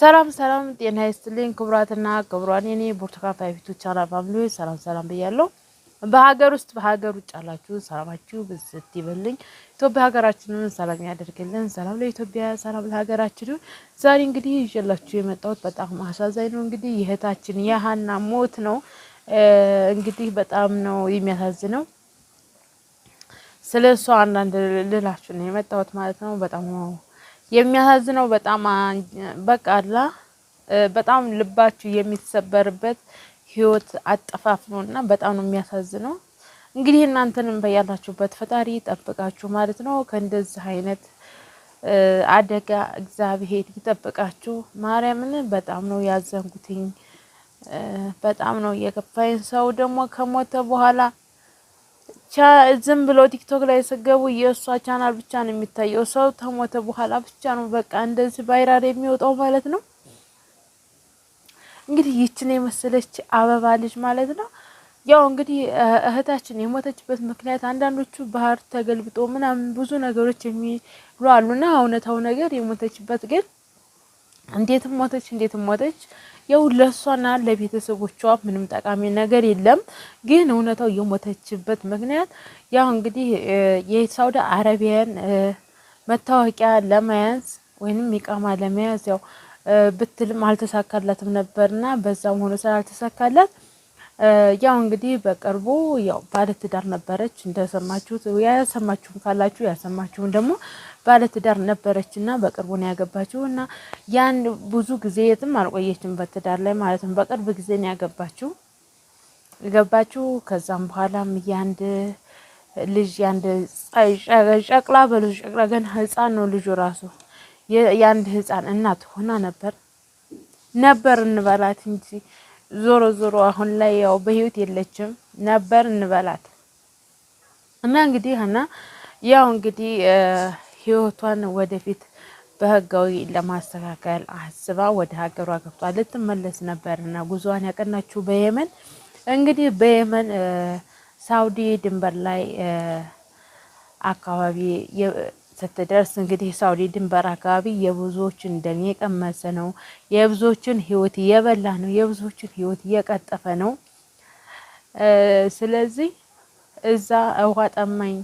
ሰላም ሰላም ጤና ይስጥልኝ ክቡራትና ክቡራን የኔ ብርቱካን ፋይፊቱ ቻናል ፋሚሊ ሰላም ብያለሁ። በሀገር ውስጥ በሀገር ውጭ ያላችሁ ሰላማችሁ ብዝት ይበልኝ። ኢትዮጵያ ሀገራችንን ሰላም ያደርግልን። ሰላም ለኢትዮጵያ፣ ሰላም ለሀገራችን። ዛሬ እንግዲህ ይዤላችሁ የመጣሁት በጣም አሳዛኝ ነው። እንግዲህ የእህታችን የሀና ሞት ነው። እንግዲህ በጣም ነው የሚያሳዝነው። ስለሷ አንዳንድ ልላችሁ ነው የመጣሁት ማለት ነው። በጣም ነው የሚያሳዝነው። በጣም በጣም ልባችሁ የሚሰበርበት ህይወት አጠፋፍ ነውና በጣም ነው የሚያሳዝነው። እንግዲህ እናንተንም በያላችሁበት ፈጣሪ ይጠብቃችሁ ማለት ነው። ከእንደዚህ አይነት አደጋ እግዚአብሔር ይጠብቃችሁ። ማርያምን በጣም ነው ያዘንኩትኝ። በጣም ነው የከፋኝ። ሰው ደግሞ ከሞተ በኋላ ዝም ብሎ ቲክቶክ ላይ ስገቡ የእሷ ቻናል ብቻ ነው የሚታየው። ሰው ተሞተ በኋላ ብቻ ነው በቃ እንደዚህ ቫይራል የሚወጣው ማለት ነው። እንግዲህ ይችን የመሰለች አበባ ልጅ ማለት ነው። ያው እንግዲህ እህታችን የሞተችበት ምክንያት አንዳንዶቹ ባህር ተገልብጦ ምናምን ብዙ ነገሮች የሚሉ አሉና እውነታው ነገር የሞተችበት ግን እንዴትም ሞተች ያው ለሷና ለቤተሰቦቿ ምንም ጠቃሚ ነገር የለም። ግን እውነታው የሞተችበት ምክንያት ያው እንግዲህ የሳውዲ አረቢያን መታወቂያ ለመያዝ ወይንም ኢቃማ ለመያዝ ያው ብትልም አልተሳካላትም ነበርና በዛው ሆኖ ስላልተሳካላት ያው እንግዲህ በቅርቡ ያው ባለትዳር ነበረች። እንደሰማችሁት ያሰማችሁም ካላችሁ ያሰማችሁም ደግሞ ባለትዳር ነበረችና በቅርቡ ነው ያገባችውና ያን ብዙ ጊዜ የትም አልቆየችም በትዳር ላይ ማለት ነው። በቅርብ ጊዜ ነው ያገባችው። ከዛም በኋላም ያንድ ልጅ ያንድ ጨቅላ በልጅ ጨቅላ ገና ህፃን ነው ልጁ ራሱ ያንድ ህፃን እናት ሆና ነበር እንበላት እንጂ ዞሮ አሁን ላይ ያው በህይወት የለችም ነበር እንበላት እና እንግዲህ ያው እንግዲህ ህይወቷን ወደፊት በህጋዊ ለማስተካከል አስባ ወደ ሀገሯ ገብቷል። ልትመለስ ነበርና ጉዟን ያቀናችው በየመን እንግዲህ በየመን ሳውዲ ድንበር ላይ አካባቢ ስትደርስ እንግዲህ ሳውዲ ድንበር አካባቢ የብዙዎችን ደም የቀመሰ ነው። የብዙዎችን ህይወት እየበላ ነው። የብዙዎችን ህይወት እየቀጠፈ ነው። ስለዚህ እዛ ውሃ ጠማኝ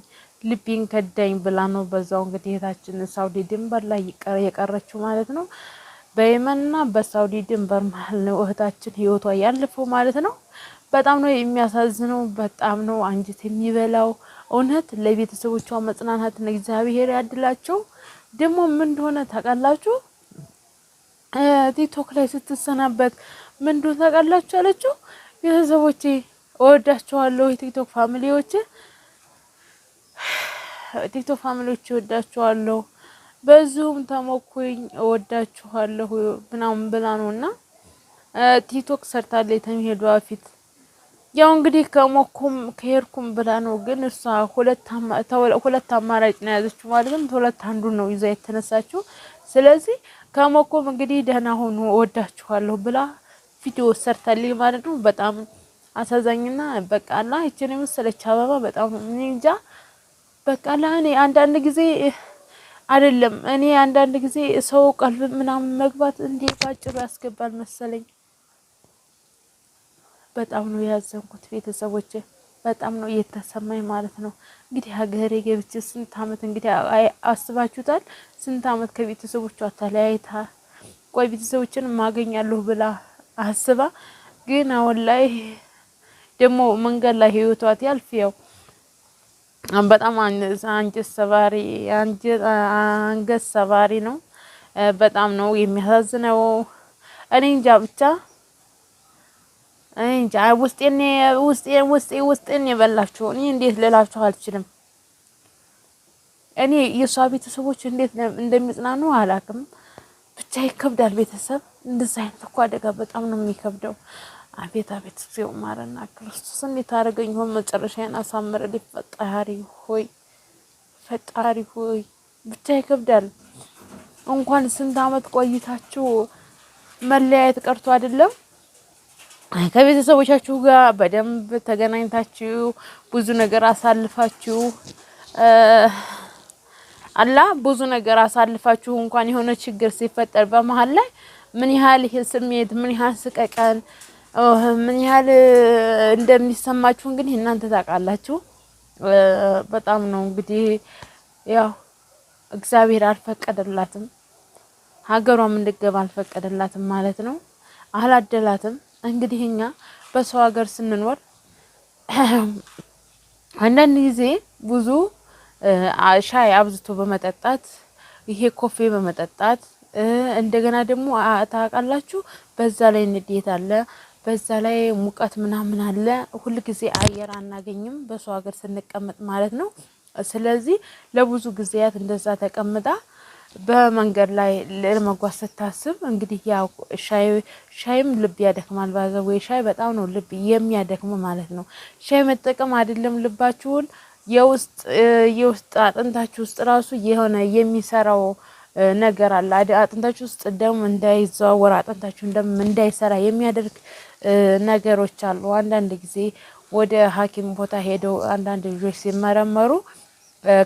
ልቤን ከዳኝ ብላ ነው በዛው እንግዲህ እህታችን ሳውዲ ድንበር ላይ የቀረችው ማለት ነው። በየመንና በሳውዲ ድንበር መሀል ነው እህታችን ህይወቷ ያለፈው ማለት ነው። በጣም ነው የሚያሳዝነው። በጣም ነው አንጀት የሚበላው። እውነት ለቤተሰቦቿ መጽናናትን እግዚአብሔር ያድላቸው። ደግሞ ምን እንደሆነ ታውቃላችሁ? ቲክቶክ ላይ ስትሰናበት ምን እንደሆነ ታውቃላችሁ አለችው? ቤተሰቦቼ እወዳቸዋለሁ። የቲክቶክ ፋሚሊዎች እወዳቸዋለሁ። በዚሁም ተሞኩኝ እወዳችኋለሁ ምናምን ብላ ነውና ቲክቶክ ሰርታለች ተመሄዷ በፊት ያው እንግዲህ ከሄድኩም ብላ ነው። ግን እሷ ሁለት አማራጭ ነው ያዘችው ማለት ነው። ሁለት አንዱን ነው ይዛ የተነሳችው። ስለዚህ ከሞኩም እንግዲህ ደህና ሆኖ እወዳችኋለሁ ብላ ቪዲዮ ሰርታለች ማለት ነው። በጣም አሳዛኝና በቃላ እቺን የመሰለች አበባ በጣም እንጃ በቃላ እኔ አንዳንድ ጊዜ ሰው ቀልብ ምናምን መግባት እንዴ ባጭሩ ያስገባል መሰለኝ። በጣም ነው ያዘንኩት ቤተሰቦቼ። በጣም ነው የተሰማኝ ማለት ነው። እንግዲህ ሀገሬ ገብቼ ስንት አመት እንግዲህ አስባችሁታል? ስንት አመት ከቤተሰቦቿ ተለያይታ ቆይ ቤተሰቦችን ማገኛለሁ ብላ አስባ ግን አሁን ላይ ደግሞ መንገድ ላይ ህይወቷ ያልፍ ያው በጣም አንጀት ሰባሪ ነው። በጣም ነው የሚያሳዝነው። እኔ እንጃ ውስጤን የበላችሁ እኔ እንዴት ልላችሁ አልችልም። እኔ የሷ ቤተሰቦች እንዴት እንደሚጽናኑ አላውቅም። ብቻ ይከብዳል። ቤተሰብ እንደዚህ አይነት እኮ አደጋ በጣም ነው የሚከብደው። አቤት ሲው ማረና ክርስቶስ እንዴት አደረገኝ ሆነ መጨረሻዬን አሳምረልኝ ፈጣሪ ሆይ ብቻ ይከብዳል። እንኳን ስንት አመት ቆይታችሁ መለያየት ቀርቶ አይደለም ከቤተሰቦቻችሁ ጋር በደንብ ተገናኝታችሁ ብዙ ነገር አሳልፋችሁ ብዙ ነገር አሳልፋችሁ እንኳን የሆነ ችግር ሲፈጠር በመሃል ላይ ምን ያህል ይሄ ስሜት ምን ያህል ስቀቀን ምን ያህል እንደሚሰማችሁ እንግዲህ እናንተ ታውቃላችሁ። በጣም ነው እንግዲህ ያው እግዚአብሔር አልፈቀደላትም፣ ሀገሯም እንድትገባ አልፈቀደላትም ማለት ነው። አላደላትም። እንግዲህ እኛ በሰው ሀገር ስንኖር አንዳንድ ጊዜ ብዙ ሻይ አብዝቶ በመጠጣት ይሄ ኮፌ በመጠጣት እንደገና ደግሞ ታውቃላችሁ በዛ ላይ ንዴት አለ፣ በዛ ላይ ሙቀት ምናምን አለ። ሁሉ ጊዜ አየር አናገኝም በሰው ሀገር ስንቀመጥ ማለት ነው። ስለዚህ ለብዙ ጊዜያት እንደዛ ተቀምጣ በመንገድ ላይ ለመጓዝ ስታስብ እንግዲህ ያው ሻይም ልብ ያደክማል። ባዘው ሻይ በጣም ነው ልብ የሚያደክም ማለት ነው። ሻይ መጠቀም አይደለም ልባችሁን የውስጥ አጥንታችሁ ውስጥ ራሱ የሆነ የሚሰራው ነገር አለ። አጥንታችሁ ውስጥ ደም እንዳይዘዋወር አጥንታችሁ ደም እንዳይሰራ የሚያደርግ ነገሮች አሉ። አንዳንድ ጊዜ ወደ ሐኪም ቦታ ሄደው አንዳንድ ልጆች ሲመረመሩ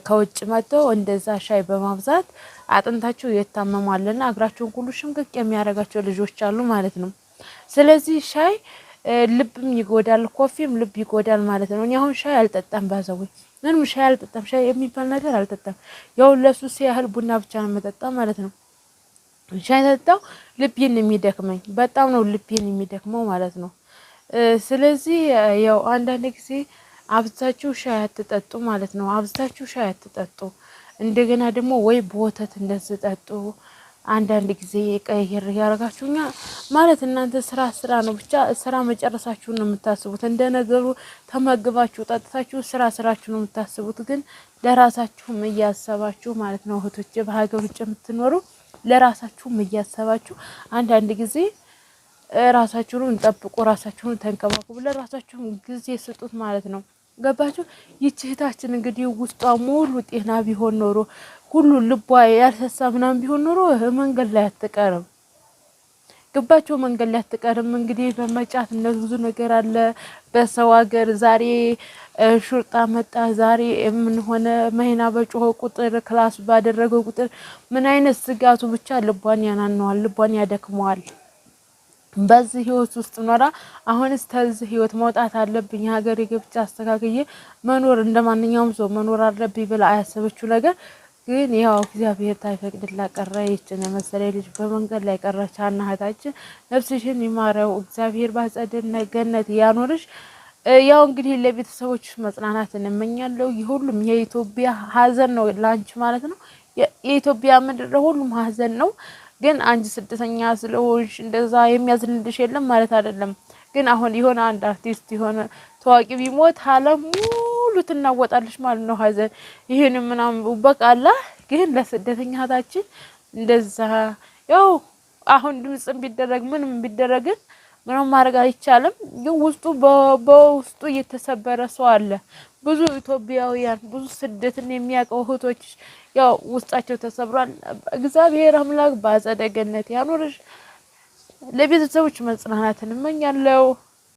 ከውጭ መጥተው እንደዛ ሻይ በማብዛት አጥንታቸው የታመማልና እግራቸውን ሁሉ ሽምቅቅ የሚያደርጋቸው ልጆች አሉ ማለት ነው። ስለዚህ ሻይ ልብም ይጎዳል፣ ኮፊም ልብ ይጎዳል ማለት ነው። እኔ አሁን ሻይ አልጠጣም፣ ባዘው ምንም ሻይ አልጠጣም። ሻይ የሚባል ነገር አልጠጣም። ያው ለሱስ ያህል ቡና ብቻ ነው የምጠጣው ማለት ነው። ሻይ ጠጣው ልቤን የሚደክመኝ በጣም ነው ልቤን የሚደክመው ማለት ነው። ስለዚህ ያው አንዳንድ ጊዜ አብዛችሁ ሻይ አትጠጡ ማለት ነው። አብዛችሁ ሻይ አትጠጡ። እንደገና ደግሞ ወይ በወተት እንደዚህ ጠጡ። አንዳንድ ጊዜ ቀይር ያረጋችሁኛ ማለት እናንተ ስራ ነው ብቻ ስራ መጨረሳችሁን ነው የምታስቡት። እንደ ነገሩ ተመግባችሁ ጠጥታችሁ ስራችሁ ነው የምታስቡት። ግን ለራሳችሁም እያሰባችሁ ማለት ነው እህቶቼ፣ በሀገር ውጭ የምትኖሩ ለራሳችሁም እያሰባችሁ አንዳንድ ጊዜ ራሳችሁን ጠብቁ፣ ራሳችሁን ተንከባከቡ፣ ለራሳችሁም ጊዜ ስጡት ማለት ነው። ገባችሁ? ይህች እህታችን እንግዲህ ውስጧ ሙሉ ጤና ቢሆን ኖሮ ሁሉ ልቧ ያልሰሳ ምናምን ቢሆን ኖሮ መንገድ ላይ አትቀርም። ገባችሁ? መንገድ ላይ አትቀርም። እንግዲህ በመጫትነት ብዙ ነገር አለ በሰው ሀገር። ዛሬ ሹርጣ መጣ፣ ዛሬ ምን ሆነ፣ መኪና በጮኸ ቁጥር ክላስ ባደረገው ቁጥር ምን አይነት ስጋቱ ብቻ ልቧን ያናነዋል፣ ልቧን ያደክመዋል። በዚህ ህይወት ውስጥ ኖራ አሁንስ ተዚህ ህይወት መውጣት አለብኝ፣ ሀገር የገብቻ አስተካክዬ መኖር እንደማንኛውም ሰው መኖር አለብኝ ብላ አያሰበችው ነገር ግን ያው እግዚአብሔር ታይፈቅድላ ቀረ። ይችን የመሰለ ልጅ በመንገድ ላይ ቀረች። እህታችን ነፍስሽን ይማረው እግዚአብሔር ባጸደ ገነት ያኖርሽ። ያው እንግዲህ ለቤተሰቦች መጽናናትን እመኛለሁ። ሁሉም የኢትዮጵያ ሀዘን ነው ላንቺ ማለት ነው። የኢትዮጵያ ምድር ሁሉም ሀዘን ነው። ግን አንቺ ስደተኛ ስለሆንሽ እንደዛ የሚያዝንልሽ የለም ማለት አይደለም። ግን አሁን የሆነ አንድ አርቲስት የሆነ ታዋቂ ቢሞት ዓለም ሙሉ ትናወጣለሽ ማለት ነው ሀዘን። ይሄን ምናምን በቃላ ግን ለስደተኛ እህታችን እንደዛ ያው አሁን ድምጽም ቢደረግ ምንም ቢደረግን ምንም ማድረግ አይቻልም። ግን በውስጡ እየተሰበረ ሰው አለ። ብዙ ኢትዮጵያውያን ብዙ ስደትን የሚያውቀው እህቶች ያው ውስጣቸው ተሰብሯል። እግዚአብሔር አምላክ በአጸደ ገነት ያኖርሽ። ለቤተሰቦች መጽናናትን እመኛለሁ።